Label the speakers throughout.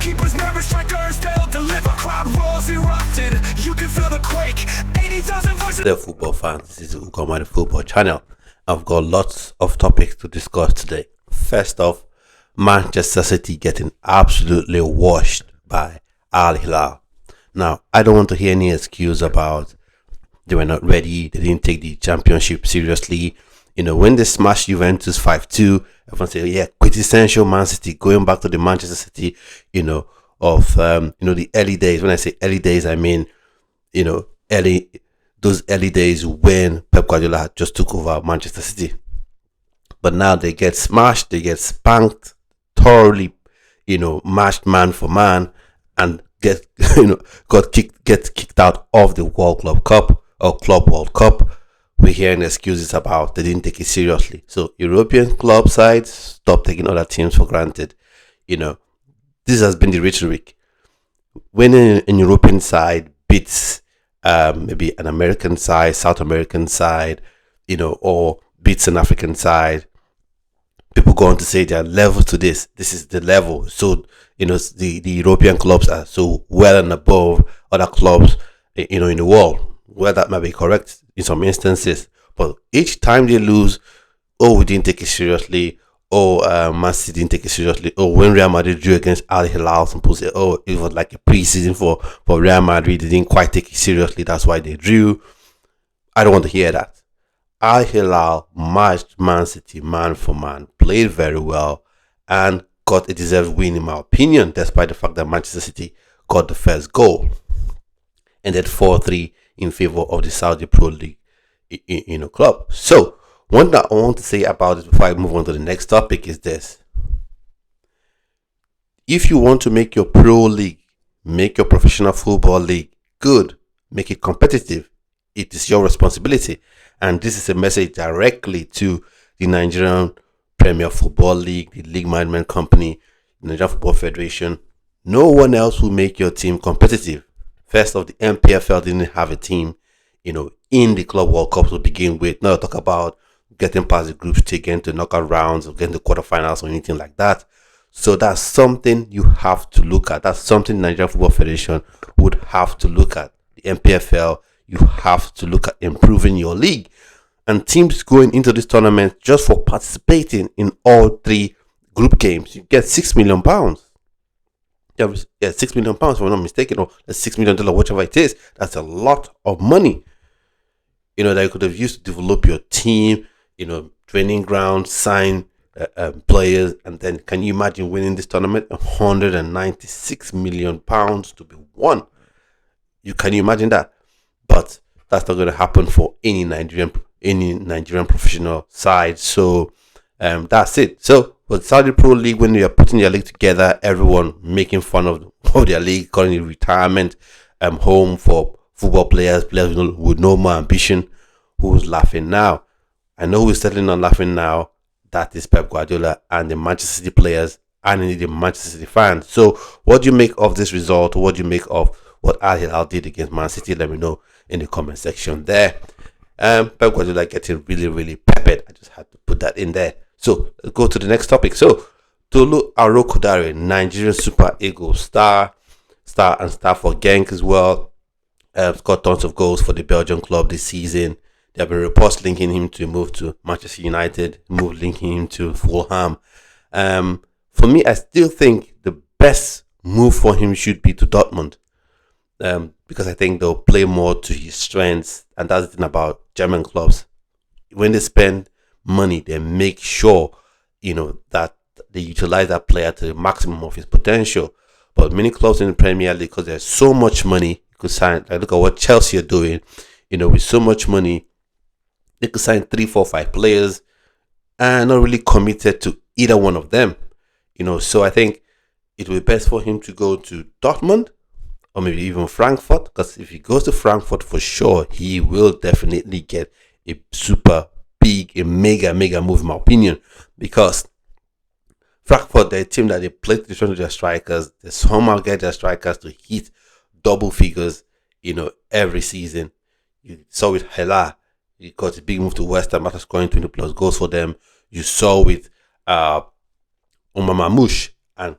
Speaker 1: Goalkeepers, nervous strikers, they'll deliver. Crowd roars erupted, you can feel the quake. 80,000 voices.
Speaker 2: The football fans, this is Ukomani Football Channel. I've got lots of topics to discuss today. First off, Manchester City getting absolutely washed by Al Hilal. Now, I don't want to hear any excuse about they were not ready, they didn't take the championship seriously. When they smashed Juventus 5-2, everyone say, yeah, quintessential Man City, going back to the Manchester City, of the early days. When I say early days, I mean, those early days when Pep Guardiola had just took over Manchester City. But now they get smashed, they get spanked, thoroughly, matched man for man, and get kicked out of the World Club Cup or Club World Cup. We're hearing excuses about they didn't take it seriously. So European club sides, stop taking other teams for granted. This has been the rhetoric. When an European side beats maybe an American side, South American side, or beats an African side, people go on to say there are levels to this. This is the level. So, the European clubs are so well and above other clubs, in the world. Well, that might be correct in some instances. But each time they lose, we didn't take it seriously. Man City didn't take it seriously. When Real Madrid drew against Al Hilal, some people say, it was like a preseason for Real Madrid. They didn't quite take it seriously. That's why they drew. I don't want to hear that. Al Hilal matched Man City man for man, played very well, and got a deserved win, in my opinion, despite the fact that Manchester City got the first goal. Ended 4-3 in favor of the Saudi Pro League club. So, one that I want to say about it before I move on to the next topic is this. If you want to make your pro league, make your professional football league good, make it competitive, it is your responsibility. And this is a message directly to the Nigerian Premier Football League, the League Management Company, the Nigerian Football Federation. No one else will make your team competitive. First off, the NPFL didn't have a team, in the Club World Cup to begin with. Now talk about getting past the group stage, getting to knockout rounds, or getting to quarterfinals or anything like that. So that's something you have to look at. That's something the Nigerian Football Federation would have to look at. The NPFL, you have to look at improving your league. And teams going into this tournament just for participating in all three group games, you get £6 million. Yeah, £6 million, if I'm not mistaken, or $6 million, whichever it is. That's a lot of money, that you could have used to develop your team, training ground, sign players, and then can you imagine winning this tournament? £196 million to be won. Can you imagine that? But that's not going to happen for any Nigerian professional side. So that's it. So for the Saudi Pro League, when you are putting your league together, everyone making fun of their league, calling it retirement home for football players with no more ambition. Who's laughing now? I know who's certainly not laughing now. That is Pep Guardiola and the Manchester City players and indeed the Manchester City fans. So what do you make of this result? What do you make of what Al Hilal did against Man City? Let me know in the comment section there. Pep Guardiola getting really, really peppered. I just had to put that in there. So let's go to the next topic. So Tolu Arokodare, Nigerian Super Eagles star for Genk as well. Scored tons of goals for the Belgian club this season. There have been reports linking him to move to Manchester United, linking him to Fulham. For me, I still think the best move for him should be to Dortmund. Because I think they'll play more to his strengths. And that's the thing about German clubs. When they spend money, they make sure, that they utilize that player to the maximum of his potential. But many clubs in the Premier League, because there's so much money, you could sign, like look at what Chelsea are doing, with so much money, they could sign 3, 4, 5 players and not really committed to either one of them. So I think it will be best for him to go to Dortmund or maybe even Frankfurt, because if he goes to Frankfurt, for sure, he will definitely get a super big, a mega move, in my opinion, because Frankfurt, they're a team that they play to defend their strikers. They somehow get their strikers to hit double figures, every season. You saw with Hilal, he got a big move to West Ham after scoring 20 plus goals for them. You saw with Omar Mamouche, and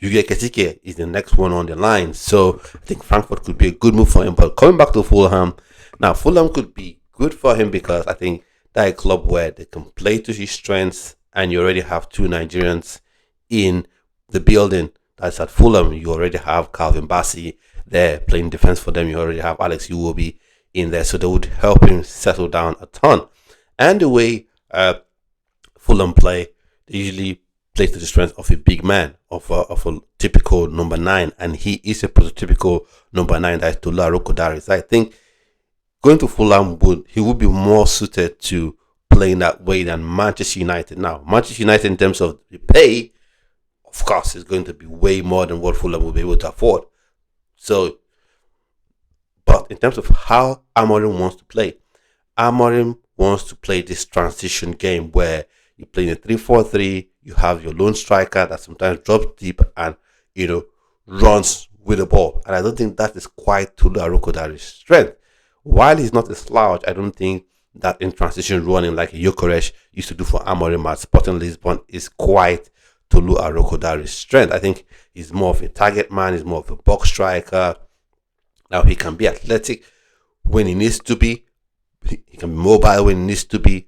Speaker 2: Yuge Ketike is the next one on the line. So I think Frankfurt could be a good move for him. But coming back to Fulham, now Fulham could be good for him because I think that a club where they can play to his strengths, and you already have two Nigerians in the building. That's at Fulham. You already have Calvin Bassey there playing defense for them. You already have Alex Iwobi in there, so they would help him settle down a ton. And the way Fulham play, they usually play to the strength of a big man, of a typical number 9, and he is a prototypical number 9. That is Tolu Arokodare. So I think going to Fulham would be more suited to playing that way than Manchester United. Now, Manchester United in terms of the pay, of course, is going to be way more than what Fulham will be able to afford. So, but in terms of how Amorim wants to play, Amorim wants to play this transition game where you play in a 3-4-3, you have your lone striker that sometimes drops deep and, runs with the ball. And I don't think that is quite Tolu Arokodare's strength. While he's not a slouch, I don't think that in transition running like Gyökeres used to do for Amorim at Sporting Lisbon is quite Tolu Arokodare's strength. I think he's more of a target man, he's more of a box striker. Now he can be athletic when he needs to be, he can be mobile when he needs to be,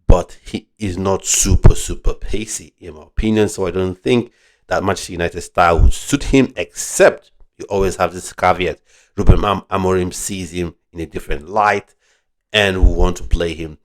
Speaker 2: but he is not super pacey in my opinion. So I don't think that Manchester United style would suit him, except you always have this caveat. Ruben Amorim sees him in a different light and will want to play him,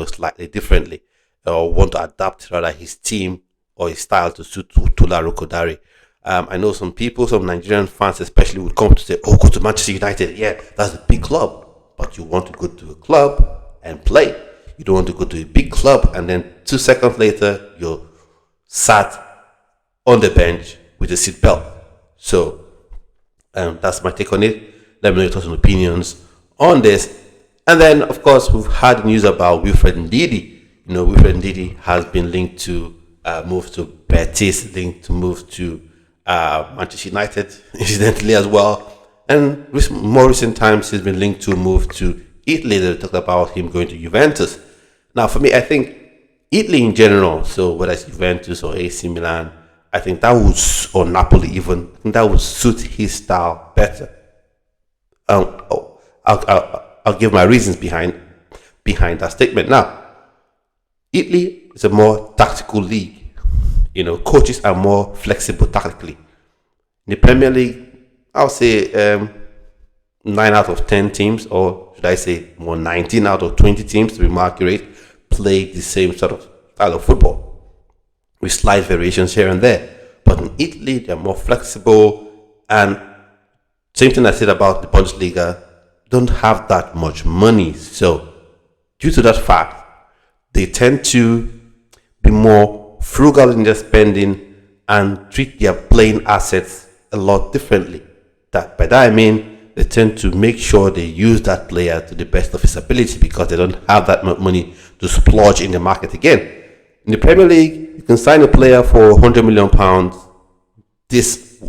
Speaker 2: slightly differently, or want to adapt rather his team or his style to suit Tolu Arokodare. I know some Nigerian fans especially, would come to say, "Oh, go to Manchester United. Yeah, that's a big club." But you want to go to a club and play. You don't want to go to a big club and then 2 seconds later you're sat on the bench with a seatbelt. So that's my take on it. Let me know your thoughts and opinions on this. And then, of course, we've had news about Wilfred Ndidi. Wilfred Ndidi has been linked to move to Betis, linked to move to Manchester United, incidentally, as well. And more recent times, he's been linked to move to Italy. They talked about him going to Juventus. Now, for me, I think Italy in general, so whether it's Juventus or AC Milan, I think that would, or Napoli even, I think that would suit his style better. I'll give my reasons behind that statement. Now, Italy is a more tactical league. Coaches are more flexible tactically. In the Premier League, I'll say 9 out of 10 teams, or should I say more 19 out of 20 teams, to be more accurate, play the same sort of style of football with slight variations here and there. But in Italy, they're more flexible, and same thing I said about the Bundesliga, don't have that much money. So due to that fact, they tend to be more frugal in their spending and treat their playing assets a lot differently. By that I mean they tend to make sure they use that player to the best of his ability because they don't have that much money to splurge in the market again. In the Premier League, you can sign a player for £100 million this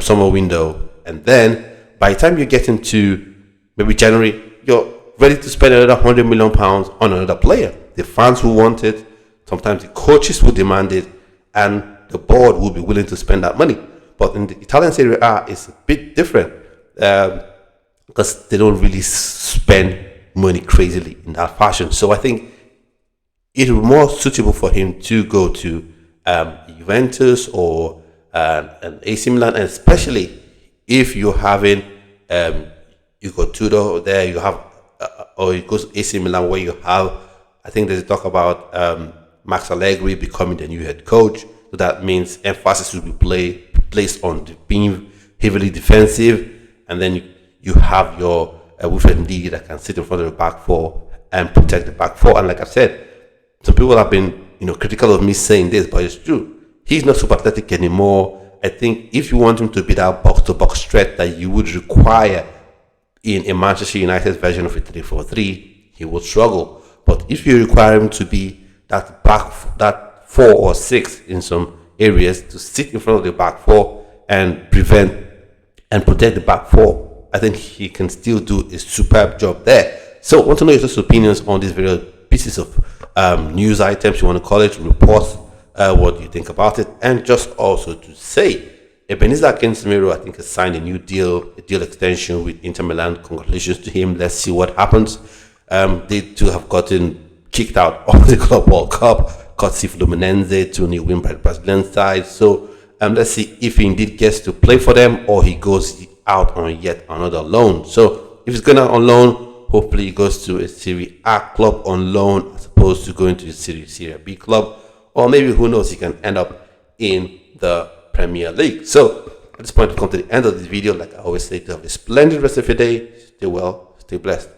Speaker 2: summer window, and then by the time you get into maybe January, you're ready to spend another £100 million on another player. The fans will want it, sometimes the coaches will demand it, and the board will be willing to spend that money. But in the Italian Serie A, it's a bit different because they don't really spend money crazily in that fashion. So I think it would be more suitable for him to go to Juventus or an AC Milan, and especially if you're having you got Tudor there, you have or it goes to AC Milan where you have, I think there's talk about Max Allegri becoming the new head coach. So that means emphasis will be placed on being heavily defensive, and then you have your Wilfred Ndidi that can sit in front of the back four and protect the back four. And like I said, some people have been critical of me saying this, but it's true. He's not super athletic anymore. I think if you want him to be that box-to-box threat that you would require in a Manchester United version of a 3-4-3, he would struggle. But if you require him to be that 4 or 6 in some areas, to sit in front of the back four and prevent and protect the back four, I think he can still do a superb job there. So I want to know your opinions on these various pieces of news items, you want to call it, reports, what do you think about it, and just also to say, Ebenezer Casemiro, I think, has signed a deal extension with Inter Milan. Congratulations to him. Let's see what happens. They too have gotten kicked out of the Club World Cup, courtesy Fluminense to win by the Brazilian side. So let's see if he indeed gets to play for them or he goes out on yet another loan. So if he's going out on loan, hopefully he goes to a Serie A club on loan as opposed to going to a Serie B club. Or maybe, who knows, he can end up in the Premier League. So at this point, we come to the end of this video. Like I always say, to have a splendid rest of your day. Stay well, stay blessed.